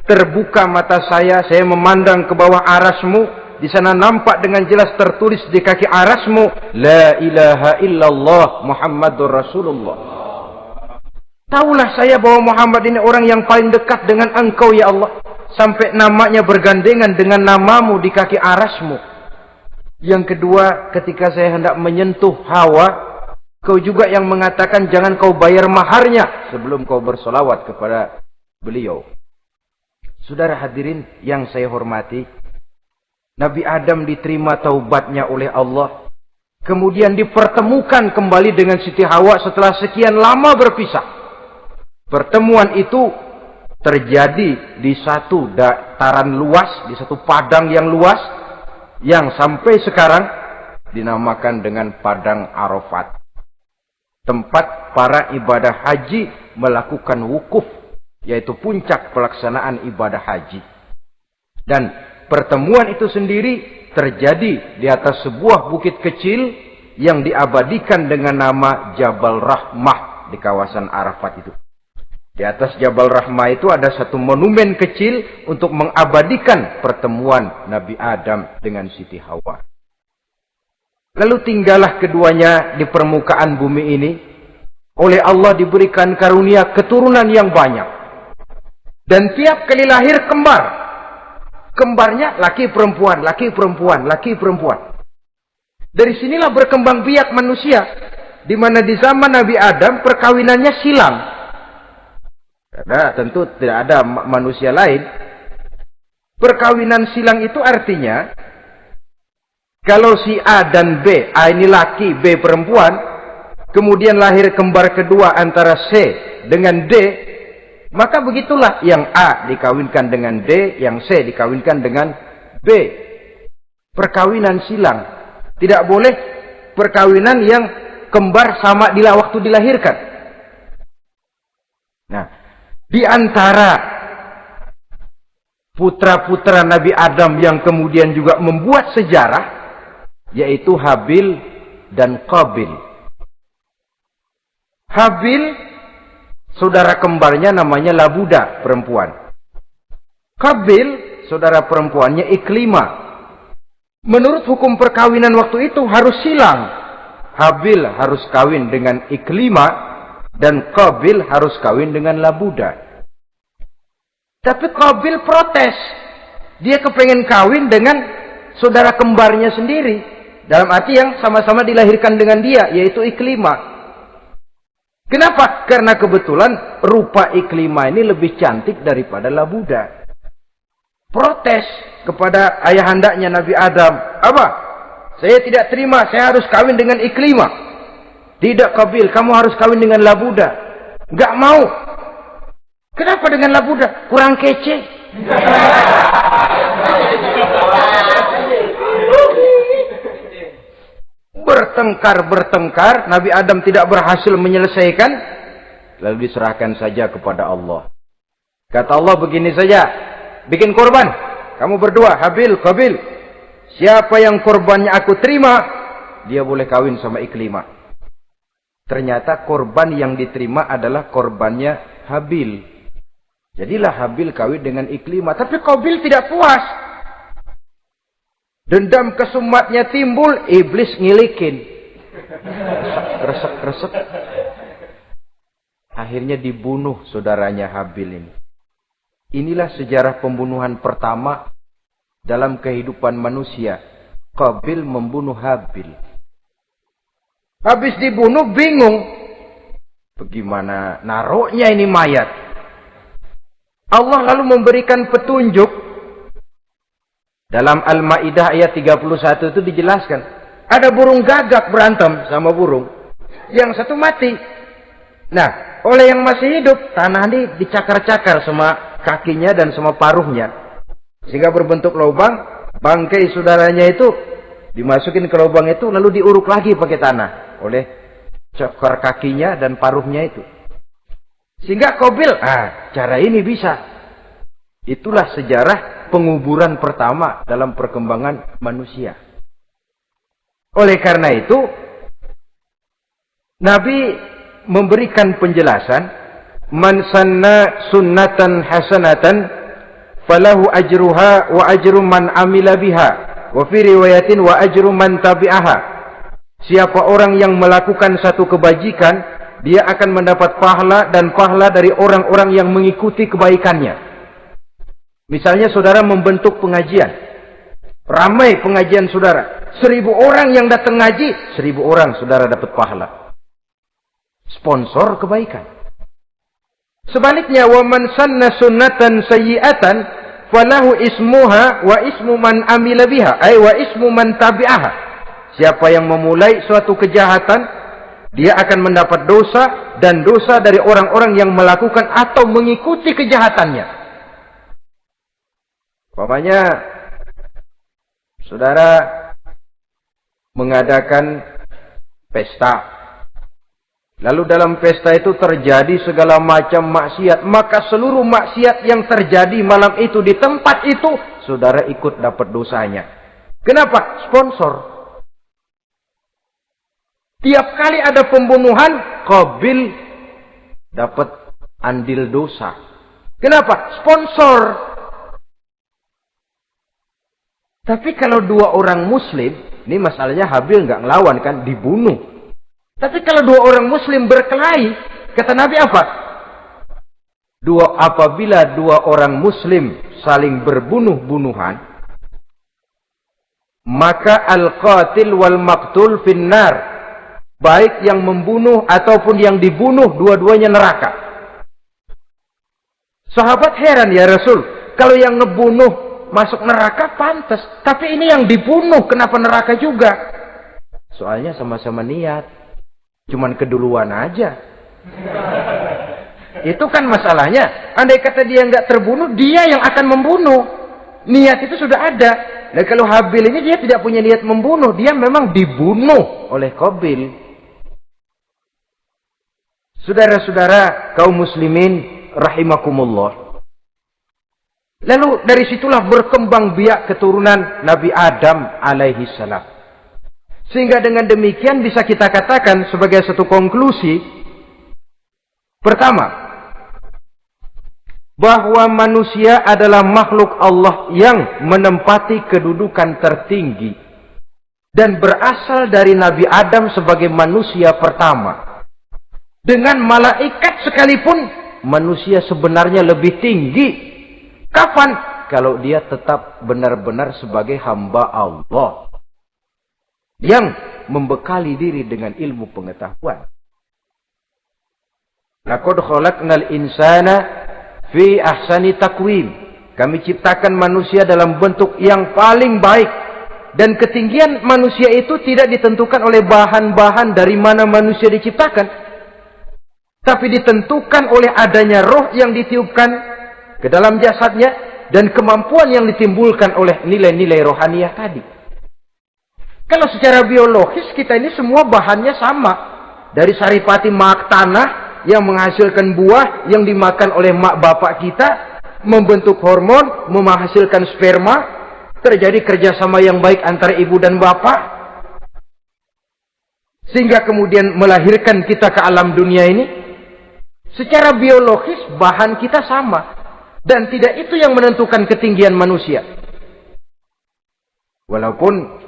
terbuka mata saya memandang ke bawah arasmu. Di sana nampak dengan jelas tertulis di kaki arasmu, La ilaha illallah Muhammadur Rasulullah. Taulah saya bahwa Muhammad ini orang yang paling dekat dengan engkau ya Allah. Sampai namanya bergandengan dengan namamu di kaki arasmu. Yang kedua, ketika saya hendak menyentuh Hawa, kau juga yang mengatakan jangan kau bayar maharnya sebelum kau bersolawat kepada beliau. Saudara hadirin yang saya hormati, Nabi Adam diterima taubatnya oleh Allah. Kemudian dipertemukan kembali dengan Siti Hawa setelah sekian lama berpisah. Pertemuan itu terjadi di satu dataran luas, di satu padang yang luas, yang sampai sekarang dinamakan dengan Padang Arafat. Tempat para ibadah haji melakukan wukuf, yaitu puncak pelaksanaan ibadah haji. Dan pertemuan itu sendiri terjadi di atas sebuah bukit kecil yang diabadikan dengan nama Jabal Rahmah di kawasan Arafat itu. Di atas Jabal Rahmah itu ada satu monumen kecil untuk mengabadikan pertemuan Nabi Adam dengan Siti Hawa. Lalu tinggallah keduanya di permukaan bumi ini. Oleh Allah diberikan karunia keturunan yang banyak. Dan tiap kali lahir kembar. Kembarnya laki perempuan, laki perempuan, laki perempuan. Dari sinilah berkembang biak manusia. Di mana di zaman Nabi Adam perkawinannya silang. Karena tentu tidak ada manusia lain. Perkawinan silang itu artinya, kalau si A dan B, A ini laki, B perempuan, kemudian lahir kembar kedua antara C dengan D, maka begitulah yang A dikawinkan dengan D, yang C dikawinkan dengan B. Perkawinan silang. Tidak boleh perkawinan yang kembar sama di waktu dilahirkan. Nah, di antara putra-putra Nabi Adam yang kemudian juga membuat sejarah, yaitu Habil dan Qabil. Habil, saudara kembarnya namanya Labuda, perempuan. Qabil, saudara perempuannya Iklimah. Menurut hukum perkawinan waktu itu harus silang. Habil harus kawin dengan Iklimah dan Qabil harus kawin dengan Labuda. Tapi Qabil protes. Dia kepengen kawin dengan saudara kembarnya sendiri. Dalam arti yang sama-sama dilahirkan dengan dia, yaitu Iklimah. Kenapa? Karena kebetulan rupa Iklimah ini lebih cantik daripada Labuda. Protes kepada ayahandanya Nabi Adam. Apa? Saya tidak terima, saya harus kawin dengan Iklimah. Tidak Qabil, kamu harus kawin dengan Labuda. Enggak mau. Kenapa dengan Labuda? Kurang kece. Bertengkar, Nabi Adam tidak berhasil menyelesaikan, lalu diserahkan saja kepada Allah. Kata Allah begini saja, bikin korban. Kamu berdua, Habil, Qabil. Siapa yang korbannya aku terima, dia boleh kawin sama Iklimah. Ternyata korban yang diterima adalah korbannya Habil. Jadilah Habil kawin dengan Iklimah. Tapi Qabil tidak puas. Dendam kesumatnya timbul, iblis ngilikin. Resek. Akhirnya dibunuh saudaranya Habil ini. Inilah sejarah pembunuhan pertama dalam kehidupan manusia. Qabil membunuh Habil. Habis dibunuh bingung. Bagaimana naruhnya ini mayat? Allah lalu memberikan petunjuk. Dalam Al-Ma'idah ayat 31 itu dijelaskan. Ada burung gagak berantem sama burung. Yang satu mati. Nah, oleh yang masih hidup, tanah ini dicakar-cakar sama kakinya dan sama paruhnya. Sehingga berbentuk lubang. Bangkai saudaranya itu dimasukin ke lubang itu, lalu diuruk lagi pakai tanah. Oleh cakar kakinya dan paruhnya itu. Sehingga Qabil, cara ini bisa. Itulah sejarah penguburan pertama dalam perkembangan manusia. Oleh karena itu, Nabi memberikan penjelasan, man sanna sunnatan hasanatan falahu ajruha wa ajru man amila biha wa fi riwayatin wa ajru man tabi'aha. Siapa orang yang melakukan satu kebajikan, dia akan mendapat pahala dan pahala dari orang-orang yang mengikuti kebaikannya. Misalnya saudara membentuk pengajian. Ramai pengajian saudara. 1000 orang yang datang ngaji, 1000 orang saudara dapat pahala. Sponsor kebaikan. Sebaliknya, wa man sanna sunnatan sayyi'atan falahu ismuha wa ismu man amila biha, ay wa ismu man tabi'aha. Siapa yang memulai suatu kejahatan, dia akan mendapat dosa dan dosa dari orang-orang yang melakukan atau mengikuti kejahatannya. Umpamanya saudara mengadakan pesta. Lalu dalam pesta itu terjadi segala macam maksiat, maka seluruh maksiat yang terjadi malam itu di tempat itu, saudara ikut dapat dosanya. Kenapa? Sponsor. Tiap kali ada pembunuhan, Qabil dapat andil dosa. Kenapa? Sponsor. Tapi kalau 2 orang muslim, ini masalahnya Habil nggak ngelawan kan, dibunuh. Tapi kalau 2 orang muslim berkelahi, kata Nabi apa? Apabila 2 orang muslim saling berbunuh-bunuhan, maka al-qatil wal maqtul finnar. Baik yang membunuh ataupun yang dibunuh, dua-duanya neraka. Sahabat heran, ya Rasul, kalau yang ngebunuh masuk neraka pantas, tapi ini yang dibunuh kenapa neraka juga? Soalnya sama-sama niat, cuman keduluan aja. Itu kan masalahnya. Andai kata dia nggak terbunuh, dia yang akan membunuh. Niat itu sudah ada. Dan kalau Habil ini dia tidak punya niat membunuh, dia memang dibunuh oleh Qabil. Saudara-saudara kaum muslimin rahimakumullah. Lalu dari situlah berkembang biak keturunan Nabi Adam alaihi salam. Sehingga dengan demikian bisa kita katakan sebagai satu konklusi, pertama, bahwa manusia adalah makhluk Allah yang menempati kedudukan tertinggi dan berasal dari Nabi Adam sebagai manusia pertama. Dengan malaikat sekalipun, manusia sebenarnya lebih tinggi. Kapan? Kalau dia tetap benar-benar sebagai hamba Allah yang membekali diri dengan ilmu pengetahuan. Laqad khalaqnal insana fi ahsani taqwim. Kami ciptakan manusia dalam bentuk yang paling baik. Dan ketinggian manusia itu tidak ditentukan oleh bahan-bahan dari mana manusia diciptakan, tapi ditentukan oleh adanya roh yang ditiupkan ke dalam jasadnya dan kemampuan yang ditimbulkan oleh nilai-nilai rohaniah tadi. Kalau secara biologis kita ini semua bahannya sama. Dari saripati mak tanah yang menghasilkan buah yang dimakan oleh mak bapak kita, membentuk hormon, menghasilkan sperma, terjadi kerjasama yang baik antara ibu dan bapak, sehingga kemudian melahirkan kita ke alam dunia ini. Secara biologis bahan kita sama, dan tidak itu yang menentukan ketinggian manusia. Walaupun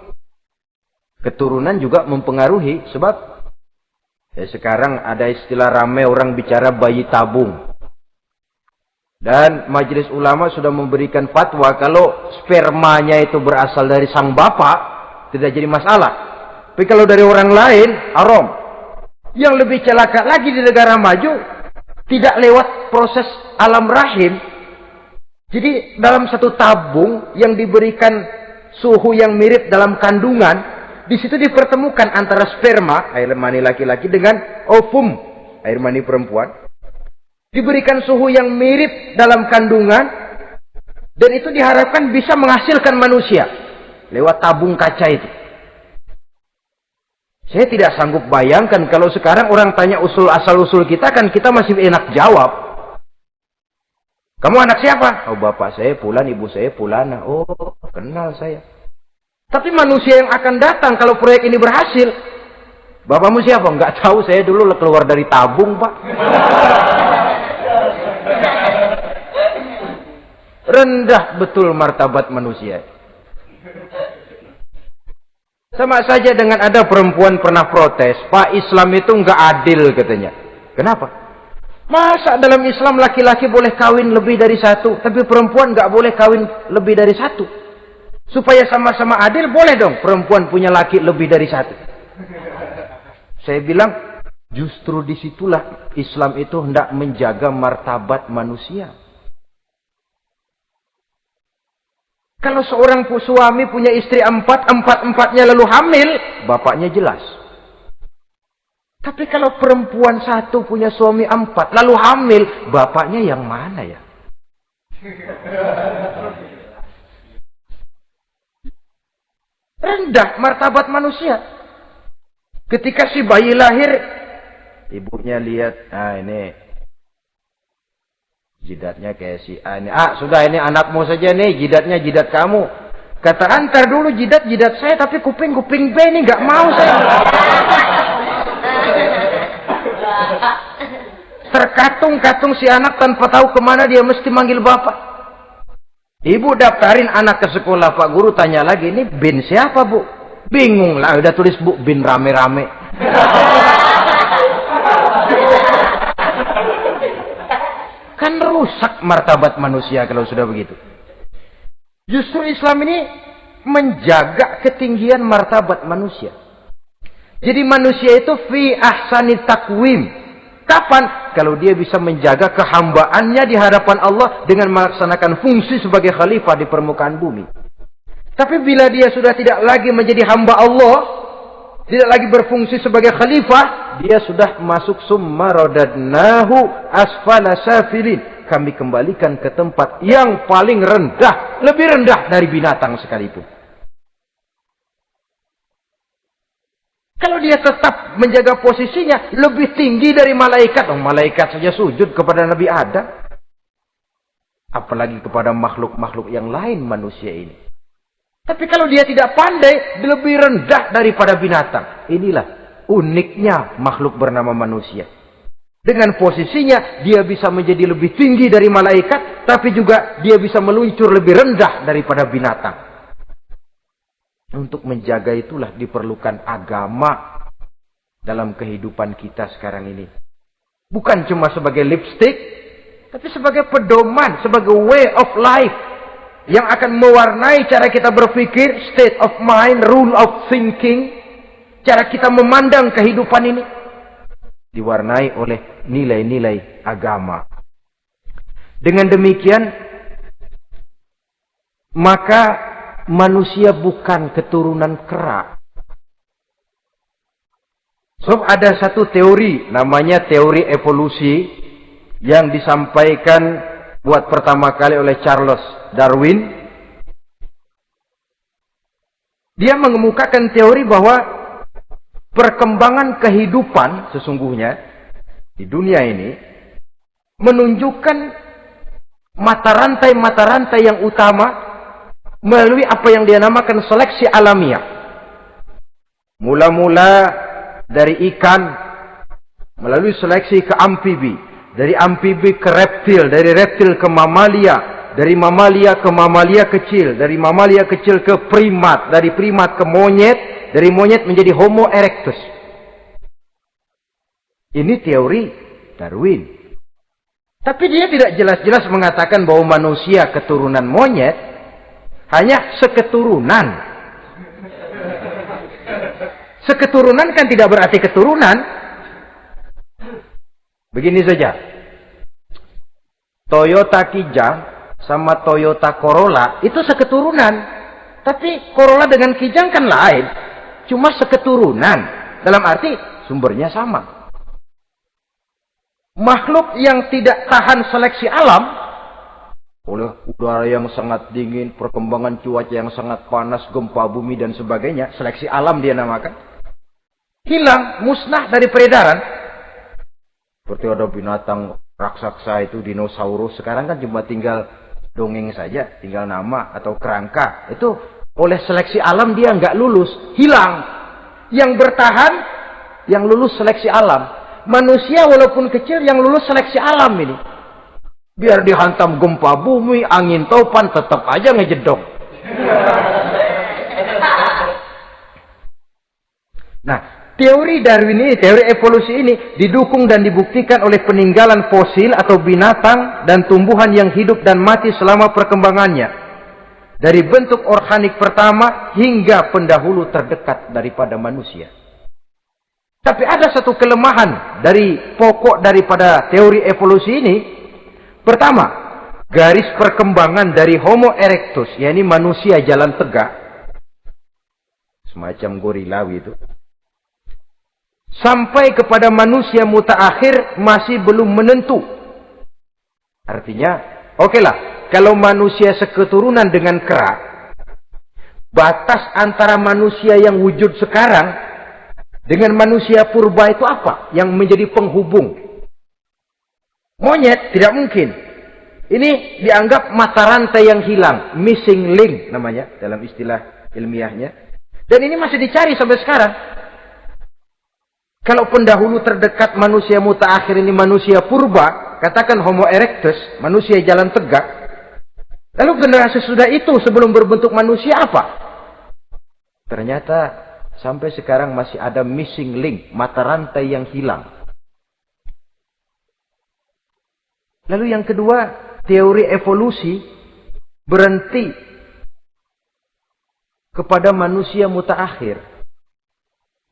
keturunan juga mempengaruhi, sebab sekarang ada istilah ramai orang bicara bayi tabung. Dan majelis ulama sudah memberikan fatwa kalau spermanya itu berasal dari sang bapak, tidak jadi masalah. Tapi kalau dari orang lain, haram. Yang lebih celaka lagi di negara maju, tidak lewat proses alam rahim. Jadi dalam satu tabung yang diberikan suhu yang mirip dalam kandungan, di situ dipertemukan antara sperma, air mani laki-laki, dengan ovum, air mani perempuan. Diberikan suhu yang mirip dalam kandungan, dan itu diharapkan bisa menghasilkan manusia lewat tabung kaca itu. Saya tidak sanggup bayangkan kalau sekarang orang tanya asal-usul kita, kan kita masih enak jawab. Kamu anak siapa? Oh, bapak saya Fulan, ibu saya Fulana. Oh, kenal saya. Tapi manusia yang akan datang kalau proyek ini berhasil, bapakmu siapa? Enggak tahu, saya dulu keluar dari tabung, Pak. Rendah betul martabat manusia. Sama saja dengan ada perempuan pernah protes, Pak, Islam itu enggak adil katanya. Kenapa? Masa dalam Islam laki-laki boleh kawin lebih dari satu, tapi perempuan enggak boleh kawin lebih dari satu? Supaya sama-sama adil, boleh dong perempuan punya laki lebih dari satu. Saya bilang, justru disitulah Islam itu hendak menjaga martabat manusia. Kalau seorang suami punya istri empat-empatnya lalu hamil, bapaknya jelas. Tapi kalau perempuan satu punya suami 4 lalu hamil, bapaknya yang mana ya? Rendah martabat manusia. Ketika si bayi lahir, ibunya lihat, ini jidatnya kayak si A ini. Sudah, ini anakmu saja nih, jidatnya jidat kamu. Kata, antar dulu jidat saya, tapi kuping B ini nggak mau saya. Terkatung-katung si anak tanpa tahu kemana dia mesti manggil bapak. Ibu daftarin anak ke sekolah, Pak Guru tanya lagi, ini bin siapa, Bu? Bingung lah, udah tulis Bu, bin rame-rame. Kan rusak martabat manusia kalau sudah begitu. Justru Islam ini menjaga ketinggian martabat manusia. Jadi manusia itu fi ahsani taqwim. Kapan? kalau dia bisa menjaga kehambaannya di hadapan Allah dengan melaksanakan fungsi sebagai khalifah di permukaan bumi. Tapi bila dia sudah tidak lagi menjadi hamba Allah, tidak lagi berfungsi sebagai khalifah, dia sudah masuk summa radadnahu asfala safilin. Kami kembalikan ke tempat yang paling rendah, lebih rendah dari binatang sekalipun. Kalau dia tetap menjaga posisinya lebih tinggi dari malaikat, malaikat saja sujud kepada Nabi Adam, apalagi kepada makhluk-makhluk yang lain manusia ini. Tapi kalau dia tidak pandai, lebih rendah daripada binatang. Inilah uniknya makhluk bernama manusia. Dengan posisinya, dia bisa menjadi lebih tinggi dari malaikat, tapi juga dia bisa meluncur lebih rendah daripada binatang. Untuk menjaga itulah diperlukan agama dalam kehidupan kita sekarang ini. Bukan cuma sebagai lipstick, tapi sebagai pedoman, sebagai way of life yang akan mewarnai cara kita berpikir, state of mind, rule of thinking, cara kita memandang kehidupan ini diwarnai oleh nilai-nilai agama. Dengan demikian, maka manusia bukan keturunan kera. Sebab ada satu teori, namanya teori evolusi, yang disampaikan buat pertama kali oleh Charles Darwin. Dia mengemukakan teori bahwa perkembangan kehidupan sesungguhnya di dunia ini menunjukkan mata rantai yang utama melalui apa yang dia namakan seleksi alamiah. Mula-mula dari ikan, melalui seleksi ke amfibi, dari amfibi ke reptil, dari reptil ke mamalia, dari mamalia ke mamalia kecil, dari mamalia kecil ke primat, dari primat ke monyet, dari monyet menjadi Homo erectus. Ini teori Darwin. Tapi dia tidak jelas-jelas mengatakan bahwa manusia keturunan monyet, hanya seketurunan. Seketurunan kan tidak berarti keturunan. Begini saja. Toyota Kijang sama Toyota Corolla itu seketurunan. Tapi Corolla dengan Kijang kan lain. Cuma seketurunan. Dalam arti sumbernya sama. Makhluk yang tidak tahan seleksi alam, oleh udara yang sangat dingin, perkembangan cuaca yang sangat panas, gempa bumi dan sebagainya, seleksi alam dia namakan, hilang, musnah dari peredaran. Seperti ada binatang raksasa itu, dinosaurus, sekarang kan cuma tinggal dongeng saja, tinggal nama atau kerangka. Itu oleh seleksi alam dia nggak lulus, hilang. Yang bertahan, yang lulus seleksi alam. Manusia walaupun kecil yang lulus seleksi alam ini. Biar dihantam gempa bumi, angin topan, tetap aja ngejedok. Nah, teori Darwin ini, teori evolusi ini didukung dan dibuktikan oleh peninggalan fosil atau binatang dan tumbuhan yang hidup dan mati selama perkembangannya. Dari bentuk organik pertama hingga pendahulu terdekat daripada manusia. Tapi ada satu kelemahan dari pokok daripada teori evolusi ini. Pertama, garis perkembangan dari Homo erectus, yakni manusia jalan tegak, semacam gorilawi itu, sampai kepada manusia mutaakhir masih belum menentu. Artinya, okelah, kalau manusia seketurunan dengan kera, batas antara manusia yang wujud sekarang dengan manusia purba itu apa? Yang menjadi penghubung. Monyet tidak mungkin. Ini dianggap mata rantai yang hilang, missing link namanya dalam istilah ilmiahnya. Dan ini masih dicari sampai sekarang. Kalau pendahulu terdekat manusia mutaakhir ini manusia purba, katakan Homo erectus, manusia jalan tegak. Lalu generasi sudah itu sebelum berbentuk manusia apa? Ternyata sampai sekarang masih ada missing link, mata rantai yang hilang. Lalu yang kedua, teori evolusi berhenti kepada manusia mutaakhir.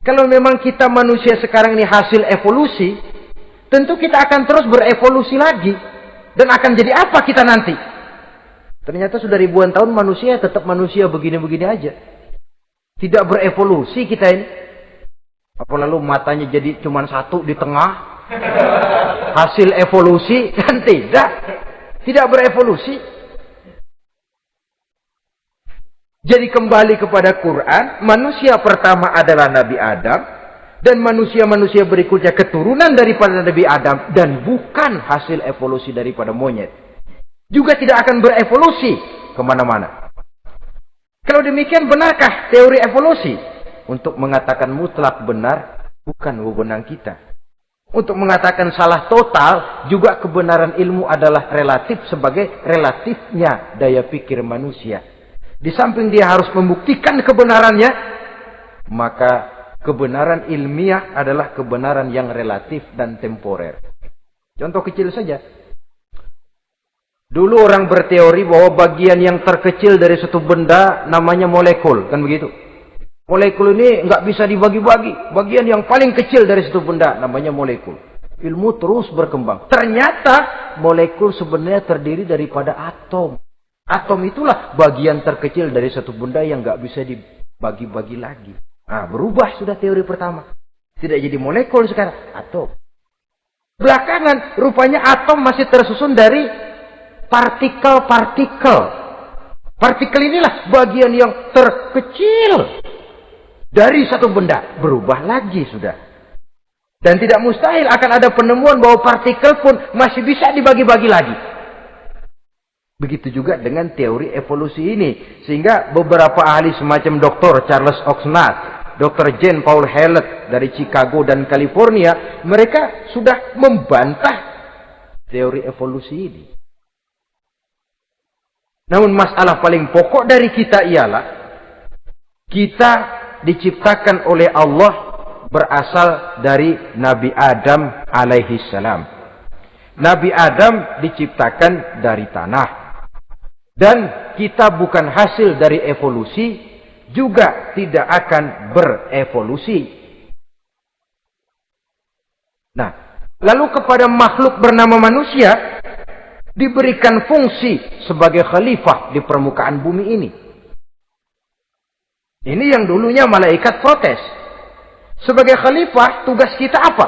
Kalau memang kita manusia sekarang ini hasil evolusi, tentu kita akan terus berevolusi lagi. Dan akan jadi apa kita nanti? Ternyata sudah ribuan tahun manusia tetap manusia begini-begini aja. Tidak berevolusi kita ini. Apa lalu matanya jadi cuma satu di tengah? Hasil evolusi? Kan tidak. Tidak berevolusi. Jadi kembali kepada Quran, manusia pertama adalah Nabi Adam. Dan manusia-manusia berikutnya keturunan daripada Nabi Adam. Dan bukan hasil evolusi daripada monyet. Juga tidak akan berevolusi kemana-mana. Kalau demikian, benarkah teori evolusi? Untuk mengatakan mutlak benar, bukan wewenang kita. Untuk mengatakan salah total, juga kebenaran ilmu adalah relatif sebagai relatifnya daya pikir manusia. Di samping dia harus membuktikan kebenarannya, maka kebenaran ilmiah adalah kebenaran yang relatif dan temporer. Contoh kecil saja. Dulu orang berteori bahwa bagian yang terkecil dari suatu benda namanya molekul. Kan begitu? Molekul ini nggak bisa dibagi-bagi. Bagian yang paling kecil dari suatu benda namanya molekul. Ilmu terus berkembang. Ternyata molekul sebenarnya terdiri daripada atom. Atom itulah bagian terkecil dari suatu benda yang nggak bisa dibagi-bagi lagi. Nah, berubah sudah teori pertama. Tidak jadi molekul sekarang, atom. Belakangan, rupanya atom masih tersusun dari partikel-partikel. Partikel inilah bagian yang terkecil dari satu benda. Berubah lagi sudah. Dan tidak mustahil akan ada penemuan bahwa partikel pun masih bisa dibagi-bagi lagi. Begitu juga dengan teori evolusi ini. Sehingga beberapa ahli semacam Dr. Charles Oxnard, Dr. Jane Paul Hallett dari Chicago dan California, mereka sudah membantah teori evolusi ini. Namun masalah paling pokok dari kita ialah kita diciptakan oleh Allah berasal dari Nabi Adam alaihi salam. Nabi Adam diciptakan dari tanah. Dan kita bukan hasil dari evolusi, juga tidak akan berevolusi. Nah, lalu kepada makhluk bernama manusia diberikan fungsi sebagai khalifah di permukaan bumi ini. Ini yang dulunya malaikat protes. Sebagai khalifah, tugas kita apa?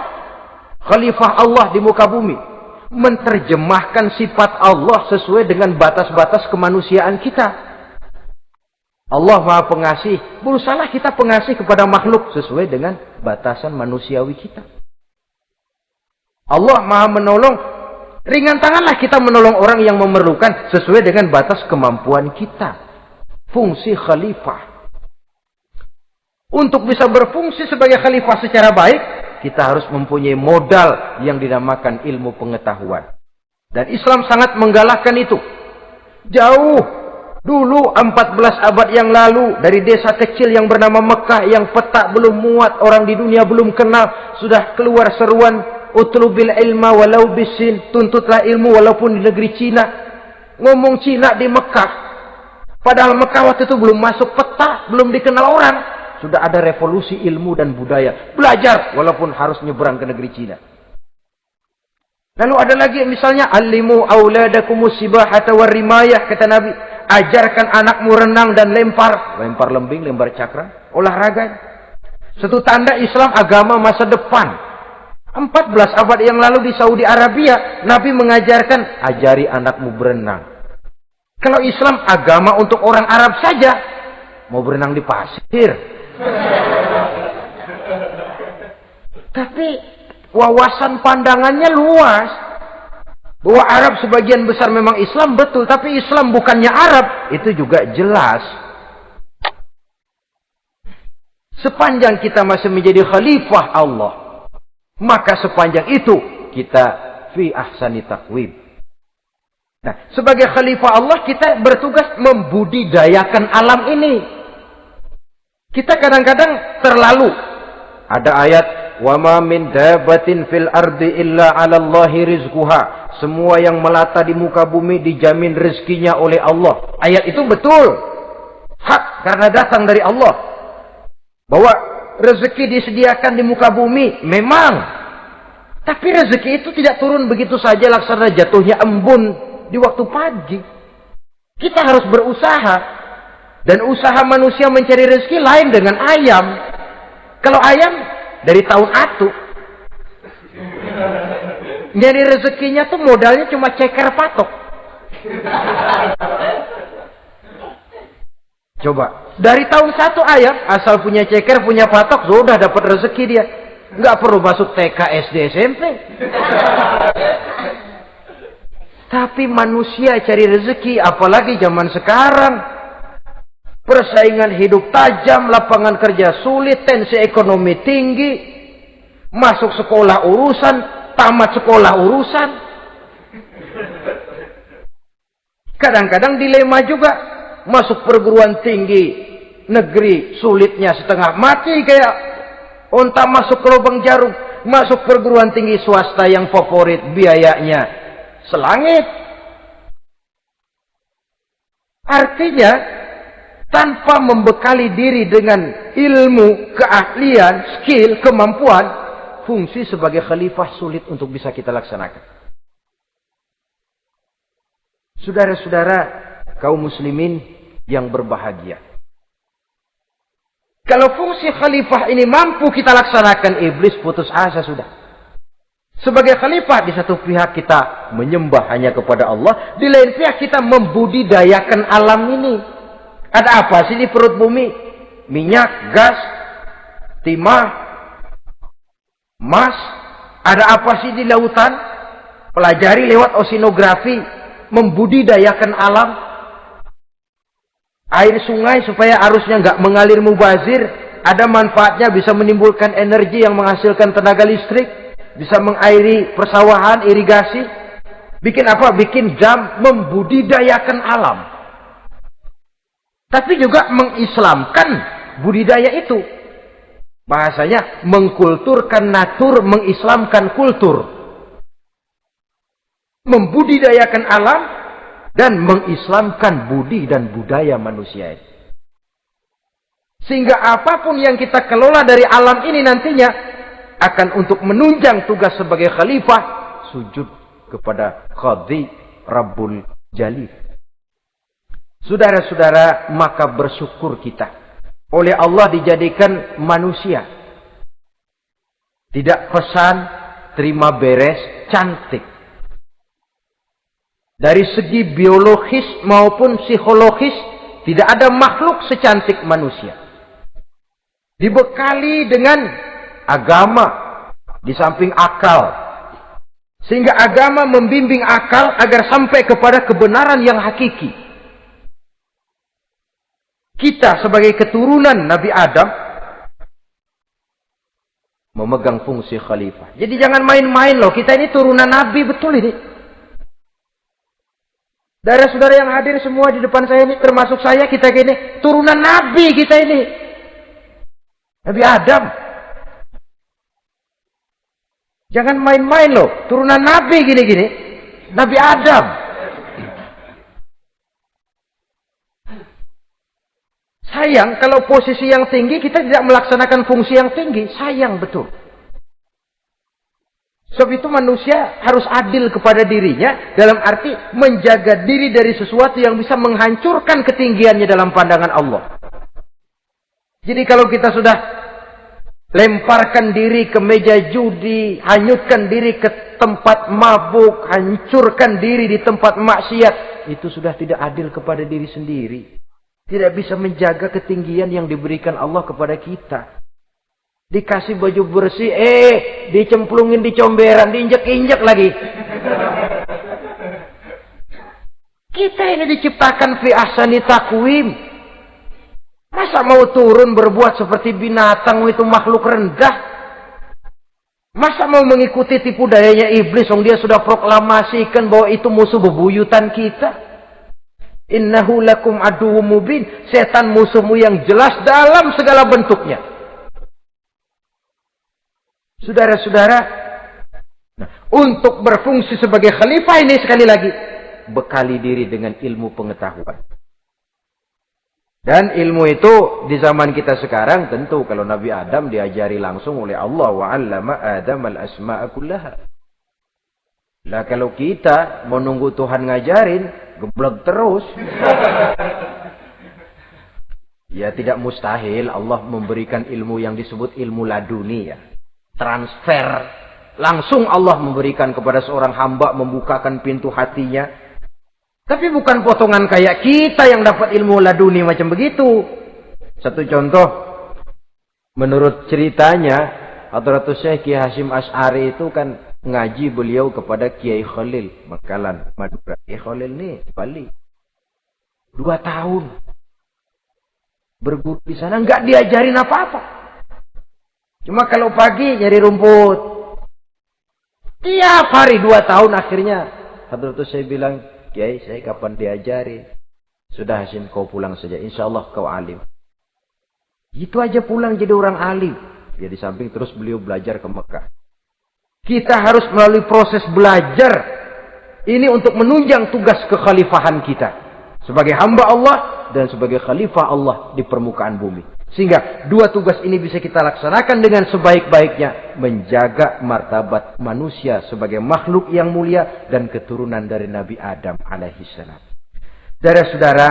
Khalifah Allah di muka bumi. Menerjemahkan sifat Allah sesuai dengan batas-batas kemanusiaan kita. Allah Maha Pengasih. Berusahalah kita pengasih kepada makhluk sesuai dengan batasan manusiawi kita. Allah Maha Menolong. Ringan tanganlah kita menolong orang yang memerlukan sesuai dengan batas kemampuan kita. Fungsi khalifah. Untuk bisa berfungsi sebagai khalifah secara baik, kita harus mempunyai modal yang dinamakan ilmu pengetahuan. Dan Islam sangat menggalakkan itu. Jauh dulu 14 abad yang lalu, dari desa kecil yang bernama Mekah yang peta belum muat, orang di dunia belum kenal, sudah keluar seruan utlubil ilma walau bisin, tuntutlah ilmu walaupun di negeri Cina. Ngomong Cina di Mekah. Padahal Mekah waktu itu belum masuk peta, belum dikenal orang. Sudah ada revolusi ilmu dan budaya. Belajar walaupun harus nyebrang ke negeri Cina. Lalu ada lagi misalnya alimu auladakumus sibahata warrimayah, kata Nabi, ajarkan anakmu renang dan lempar lembing, lempar cakra, olahraga. Satu tanda Islam agama masa depan. 14 abad yang lalu di Saudi Arabia, Nabi mengajarkan ajari anakmu berenang. Kalau Islam agama untuk orang Arab saja, mau berenang di pasir. Tapi wawasan pandangannya luas. Bahwa Arab sebagian besar memang Islam, betul. Tapi Islam bukannya Arab, itu juga jelas. Sepanjang kita masih menjadi khalifah Allah, maka sepanjang itu kita fi ahsani taqwim. Nah, sebagai khalifah Allah kita bertugas membudidayakan alam ini. Kita kadang-kadang terlalu. Ada ayat, wa ma min dabatin fil ardi illa 'ala Allahi rizquha. Semua yang melata di muka bumi dijamin rezekinya oleh Allah. Ayat itu betul. Hak karena datang dari Allah. Bahwa rezeki disediakan di muka bumi memang. Tapi rezeki itu tidak turun begitu saja laksana jatuhnya embun di waktu pagi. Kita harus berusaha. Dan usaha manusia mencari rezeki lain dengan ayam. Kalau ayam dari tahun atu. Jadi rezekinya tuh modalnya cuma ceker patok. Coba. Dari tahun 1 ayam, asal punya ceker, punya patok, sudah dapat rezeki dia. Nggak perlu masuk TK, SD, SMP. Tapi manusia cari rezeki, apalagi zaman sekarang. Persaingan hidup tajam, lapangan kerja sulit, tensi ekonomi tinggi. Masuk sekolah urusan, tamat sekolah urusan. Kadang-kadang dilema juga. Masuk perguruan tinggi negeri sulitnya setengah mati kayak onta masuk ke lubang jarum. Masuk perguruan tinggi swasta yang favorit biayanya selangit. Artinya tanpa membekali diri dengan ilmu, keahlian, skill, kemampuan, fungsi sebagai khalifah sulit untuk bisa kita laksanakan. Saudara-saudara kaum muslimin yang berbahagia. Kalau fungsi khalifah ini mampu kita laksanakan, iblis putus asa sudah. Sebagai khalifah, di satu pihak kita menyembah hanya kepada Allah, di lain pihak kita membudidayakan alam ini. Ada apa sih di perut bumi? Minyak, gas, timah, emas. Ada apa sih di lautan? Pelajari lewat oceanografi, membudidayakan alam. Air sungai supaya arusnya nggak mengalir mubazir, ada manfaatnya, bisa menimbulkan energi yang menghasilkan tenaga listrik, bisa mengairi persawahan, irigasi. Bikin apa? Bikin dam, membudidayakan alam. Tapi juga mengislamkan budidaya itu. Bahasanya mengkulturkan natur, mengislamkan kultur. Membudidayakan alam dan mengislamkan budi dan budaya manusia ini. Sehingga apapun yang kita kelola dari alam ini nantinya akan untuk menunjang tugas sebagai khalifah, sujud kepada Qadhi Rabbul Jalil. Saudara-saudara, maka bersyukur kita. Oleh Allah dijadikan manusia. Tidak pesan, terima beres, cantik. Dari segi biologis maupun psikologis, tidak ada makhluk secantik manusia. Dibekali dengan agama, di samping akal. Sehingga agama membimbing akal agar sampai kepada kebenaran yang hakiki. Kita sebagai keturunan Nabi Adam, memegang fungsi khalifah. Jadi jangan main-main loh, kita ini turunan Nabi, betul ini. Saudara-saudara yang hadir semua di depan saya ini, termasuk saya, kita gini, turunan Nabi kita ini. Nabi Adam. Jangan main-main loh, turunan Nabi gini-gini. Nabi Adam. Sayang kalau posisi yang tinggi kita tidak melaksanakan fungsi yang tinggi. Sayang betul. Sebab itu manusia harus adil kepada dirinya, dalam arti menjaga diri dari sesuatu yang bisa menghancurkan ketinggiannya dalam pandangan Allah. Jadi kalau kita sudah lemparkan diri ke meja judi, hanyutkan diri ke tempat mabuk, hancurkan diri di tempat maksiat, itu sudah tidak adil kepada diri sendiri. Tidak bisa menjaga ketinggian yang diberikan Allah kepada kita. Dikasih baju bersih, dicemplungin di comberan, diinjek-injek lagi. Kita ini diciptakan fi ahsani taqwim. Masa mau turun berbuat seperti binatang, itu makhluk rendah? Masa mau mengikuti tipu dayanya iblis, yang dia sudah proklamasikan bahwa itu musuh bebuyutan kita? Innahu lakum aduwwum mubin. Setan musuhmu yang jelas dalam segala bentuknya. Saudara-saudara, untuk berfungsi sebagai khalifah ini sekali lagi, bekali diri dengan ilmu pengetahuan. Dan ilmu itu di zaman kita sekarang tentu kalau Nabi Adam diajari langsung oleh Allah, wa 'allama Adam al-asma'a kullaha. Lah kalau kita mau nunggu Tuhan ngajarin, geblek terus. Ya tidak mustahil Allah memberikan ilmu yang disebut ilmu laduni ya. Transfer. Langsung Allah memberikan kepada seorang hamba, membukakan pintu hatinya. Tapi bukan potongan kayak kita yang dapat ilmu laduni macam begitu. Satu contoh. Menurut ceritanya, Hadratus Syekh Kiai Hasyim Asy'ari itu kan ngaji beliau kepada Kiai Khalil Makalan, Madura. Kiai Khalil nih, Bali. 2 tahun. Berguru di sana nggak diajarin apa-apa. Cuma kalau pagi nyari rumput. Tiap hari 2 tahun akhirnya Hadratus Syekh bilang, Kiai, saya kapan diajarin? Sudah Hasyim, kau pulang saja. Insya Allah kau alim. Itu aja pulang jadi orang alim. Ya di samping terus beliau belajar ke Mekah. Kita harus melalui proses belajar. Ini untuk menunjang tugas kekhalifahan kita. Sebagai hamba Allah dan sebagai khalifah Allah di permukaan bumi. Sehingga 2 tugas ini bisa kita laksanakan dengan sebaik-baiknya. Menjaga martabat manusia sebagai makhluk yang mulia dan keturunan dari Nabi Adam alaihissalam. Saudara-saudara,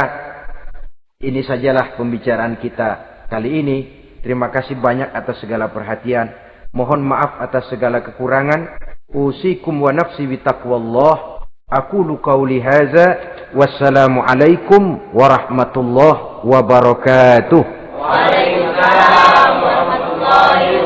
ini sajalah pembicaraan kita kali ini. Terima kasih banyak atas segala perhatian. Mohon maaf atas segala kekurangan. Usikum wa nafsi bitaqwallah. Aqulu qawli hadza. Wassalamu alaikum warahmatullahi wabarakatuh. Waalaikumsalam warahmatullahi wabarakatuh.